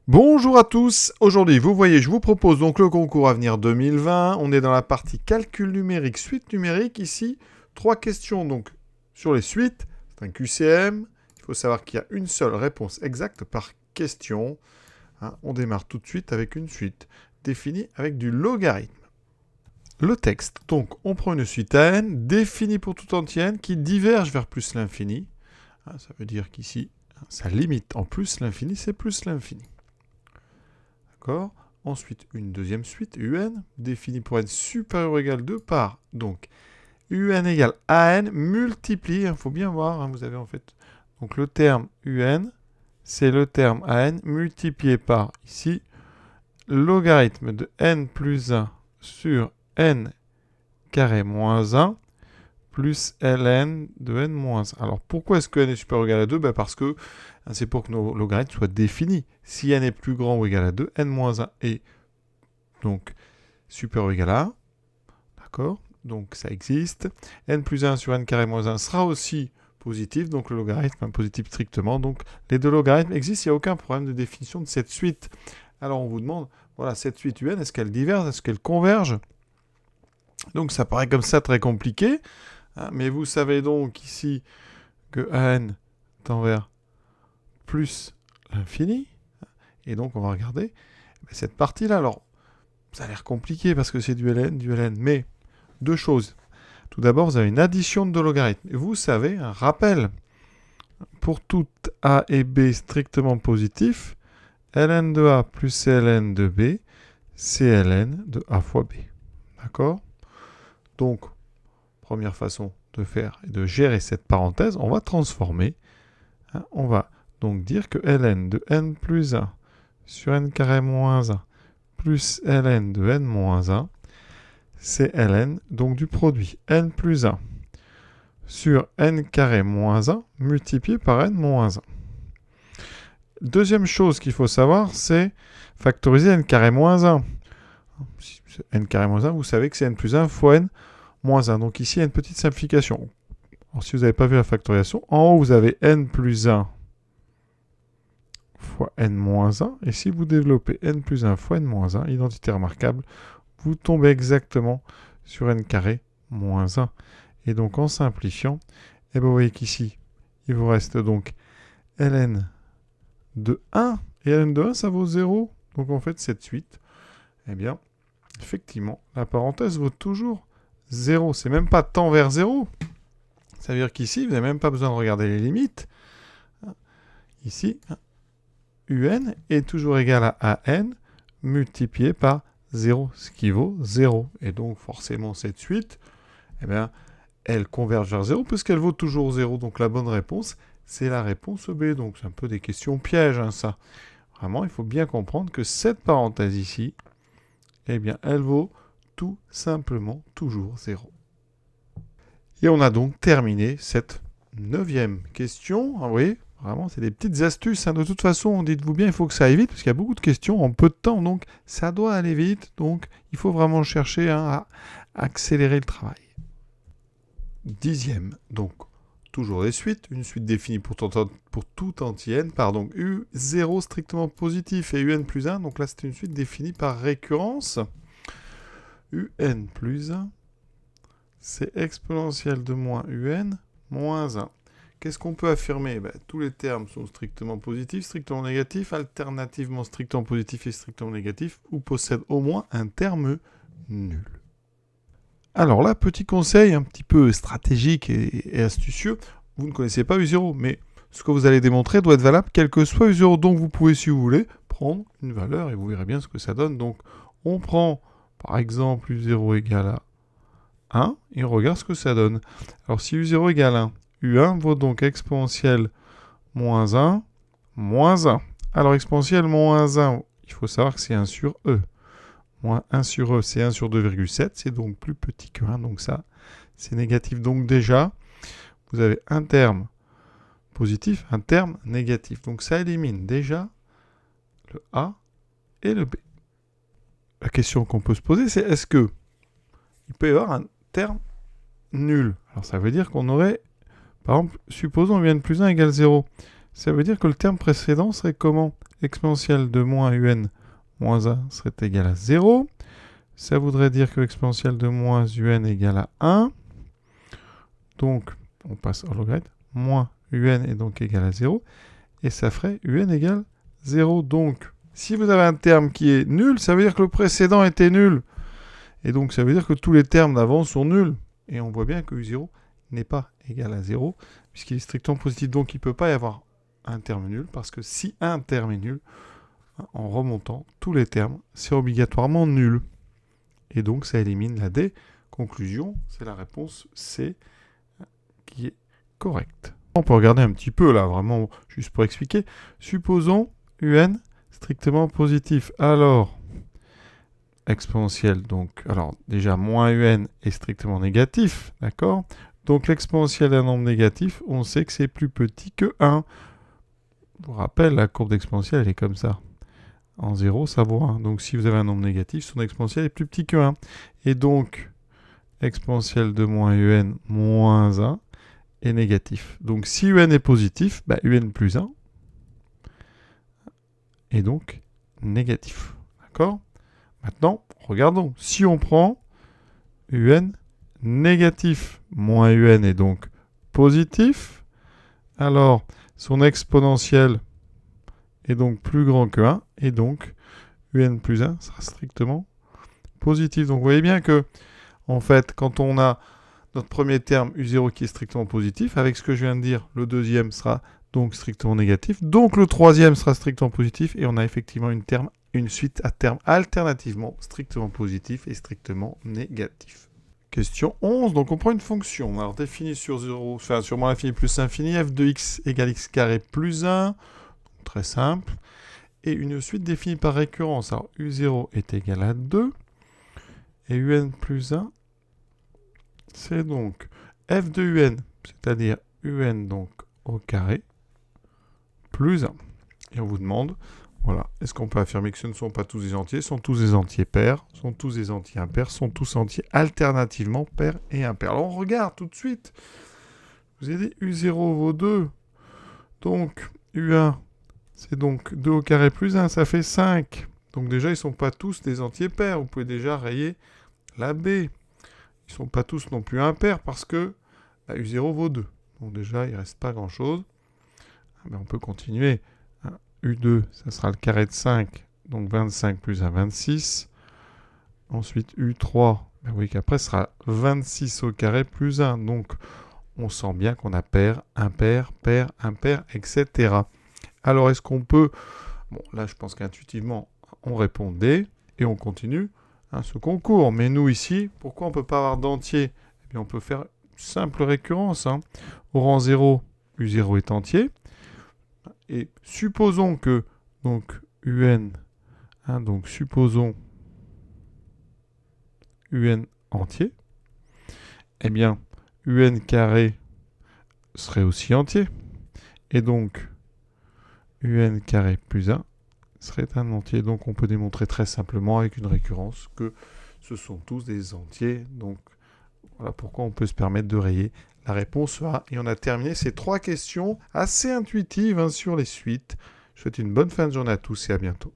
Bonjour à tous, aujourd'hui vous voyez je vous propose donc le concours Avenir 2020, on est dans la partie calcul numérique, suite numérique, ici 3 questions donc sur les suites, c'est un QCM, il faut savoir qu'il y a une seule réponse exacte par question, on démarre tout de suite avec une suite définie avec du logarithme. Le texte, donc on prend une suite à n définie pour tout entier n qui diverge vers plus l'infini, ça veut dire qu'ici sa limite en plus l'infini c'est plus l'infini. D'accord. Ensuite, une deuxième suite, un, définie pour n supérieur ou égal 2 par, donc, un égale an multiplié, il faut bien voir, vous avez en fait, donc le terme un, c'est le terme an multiplié par, ici, logarithme de n plus 1 sur n carré moins 1 plus ln de n moins 1. Alors pourquoi est-ce que n est supérieur ou égal à 2 ? Parce que c'est pour que nos logarithmes soient définis. Si n est plus grand ou égal à 2, n moins 1 est donc supérieur ou égal à 1. D'accord ? Donc ça existe. N plus 1 sur n carré moins 1 sera aussi positif, donc le logarithme est positif strictement. Donc les deux logarithmes existent, il n'y a aucun problème de définition de cette suite. Alors on vous demande, voilà, cette suite un, est-ce qu'elle diverge, est-ce qu'elle converge ? Donc ça paraît comme ça très compliqué. Mais vous savez donc ici que an tend vers plus l'infini. Et donc on va regarder cette partie-là. Alors, ça a l'air compliqué parce que c'est du ln. Mais deux choses. Tout d'abord, vous avez une addition de deux logarithmes. Et vous savez, un rappel, pour tout a et b strictement positif, ln de a plus ln de b, c'est ln de a fois b. D'accord ? Donc, première façon de faire et de gérer cette parenthèse, on va transformer. On va donc dire que ln de n plus 1 sur n carré moins 1 plus ln de n moins 1, c'est ln donc du produit n plus 1 sur n carré moins 1 multiplié par n moins 1. Deuxième chose qu'il faut savoir, c'est factoriser n carré moins 1. N carré moins 1, vous savez que c'est n plus 1 fois n moins 1. Donc ici, il y a une petite simplification. Alors, si vous n'avez pas vu la factorisation, en haut, vous avez n plus 1 fois n moins 1. Et si vous développez n plus 1 fois n moins 1, identité remarquable, vous tombez exactement sur n carré moins 1. Et donc, en simplifiant, vous voyez qu'ici, il vous reste donc ln de 1. Et ln de 1, ça vaut 0. Donc, en fait, cette suite, eh bien, effectivement, la parenthèse vaut toujours 0. C'est même pas tend vers 0. Ça veut dire qu'ici, vous n'avez même pas besoin de regarder les limites. Ici, un est toujours égal à an multiplié par 0, ce qui vaut 0. Et donc, forcément, cette suite, eh bien, elle converge vers 0 puisqu'elle vaut toujours 0. Donc, la bonne réponse, c'est la réponse B. Donc, c'est un peu des questions pièges, ça. Vraiment, il faut bien comprendre que cette parenthèse ici, eh bien, elle vaut tout simplement toujours 0. Et on a donc terminé cette 9e question. Vous voyez, vraiment, c'est des petites astuces. De toute façon, dites-vous bien, il faut que ça aille vite, parce qu'il y a beaucoup de questions en peu de temps. Donc, ça doit aller vite. Donc, il faut vraiment chercher à accélérer le travail. 10e, donc, toujours des suites. Une suite définie pour tout entier n par donc u0 strictement positif et un plus 1. Donc là, c'est une suite définie par récurrence. un plus 1. C'est exponentielle de moins un, moins 1. Qu'est-ce qu'on peut affirmer ? Tous les termes sont strictement positifs, strictement négatifs, alternativement strictement positifs et strictement négatifs, ou possèdent au moins un terme nul. Alors là, petit conseil un petit peu stratégique et astucieux, vous ne connaissez pas U0, mais ce que vous allez démontrer doit être valable quel que soit U0. Donc vous pouvez, si vous voulez, prendre une valeur et vous verrez bien ce que ça donne. Donc on prend par exemple U0 égale à 1, et on regarde ce que ça donne. Alors si U0 égale 1, U1 vaut donc exponentielle moins 1, moins 1. Alors exponentielle moins 1, il faut savoir que c'est 1 sur E. Moins 1 sur E, c'est 1 sur 2,7, c'est donc plus petit que 1, donc ça, c'est négatif. Donc déjà, vous avez un terme positif, un terme négatif. Donc ça élimine déjà le A et le B. La question qu'on peut se poser, c'est est-ce que il peut y avoir un terme nul. Alors ça veut dire qu'on aurait, par exemple, supposons n plus 1 égale 0. ça veut dire que le terme précédent serait comment? L'exponentielle de moins un moins 1 serait égal à 0. Ça voudrait dire que l'exponentielle de moins un égale à 1. Donc, on passe au logarithme. Moins un est donc égal à 0. Et ça ferait un égale 0. Donc, si vous avez un terme qui est nul, ça veut dire que le précédent était nul. Et donc, ça veut dire que tous les termes d'avant sont nuls. Et on voit bien que u0 n'est pas égal à 0, puisqu'il est strictement positif. Donc, il ne peut pas y avoir un terme nul, parce que si un terme est nul, en remontant tous les termes, c'est obligatoirement nul. Et donc, ça élimine la D. Conclusion, c'est la réponse C qui est correcte. On peut regarder un petit peu là, vraiment, juste pour expliquer. Supposons un strictement positif. Alors, exponentielle, donc, alors déjà, moins un est strictement négatif, d'accord? Donc, l'exponentielle d'un nombre négatif, on sait que c'est plus petit que 1. Je vous rappelle, la courbe d'exponentielle, elle est comme ça. En 0, ça vaut 1. Donc, si vous avez un nombre négatif, son exponentielle est plus petit que 1. Et donc, exponentielle de moins un moins 1 est négatif. Donc, si un est positif, bah, un plus 1 est donc négatif. D'accord? Maintenant, regardons. Si on prend un négatif moins un est donc positif, alors son exponentielle est donc plus grand que 1, et donc un plus 1 sera strictement positif. Donc vous voyez bien que, en fait, quand on a notre premier terme u0 qui est strictement positif, avec ce que je viens de dire, le deuxième sera donc strictement négatif, donc le troisième sera strictement positif, et on a effectivement une suite à terme alternativement strictement positif et strictement négatif. Question 11, donc on prend une fonction, alors définie sur 0, enfin sur moins l'infini plus infini, f de x égale x carré plus 1, très simple, et une suite définie par récurrence. Alors u0 est égal à 2, et un plus 1, c'est donc f de un, c'est-à-dire un donc au carré, plus 1. Et on vous demande, voilà, est-ce qu'on peut affirmer que ce ne sont pas tous des entiers, sont tous des entiers pairs, sont tous des entiers impairs, sont tous entiers alternativement pairs et impairs. Alors on regarde tout de suite. Vous avez dit u0 vaut 2. Donc u1, c'est donc 2 au carré plus 1, ça fait 5. Donc déjà, ils ne sont pas tous des entiers pairs. Vous pouvez déjà rayer la B. Ils ne sont pas tous non plus impairs parce que bah, u0 vaut 2. Donc déjà, il ne reste pas grand-chose. Mais on peut continuer. U2, ça sera le carré de 5, donc 25 plus 1, 26. Ensuite, U3, ben oui, qu'après, ce sera 26 au carré plus 1. Donc, on sent bien qu'on a pair, impair, etc. Alors, est-ce qu'on peut... Bon, là, je pense qu'intuitivement, on répond D, et on continue ce concours. Mais nous, ici, pourquoi on ne peut pas avoir d'entier? Eh bien, on peut faire une simple récurrence. Au rang 0, U0 est entier. Et supposons que, donc, un, donc supposons un entier, eh bien, un carré serait aussi entier. Et donc, un carré plus 1 serait un entier. Donc, on peut démontrer très simplement avec une récurrence que ce sont tous des entiers. Donc, voilà pourquoi on peut se permettre de rayer la réponse A. Et on a terminé ces 3 questions assez intuitives sur les suites. Je vous souhaite une bonne fin de journée à tous et à bientôt.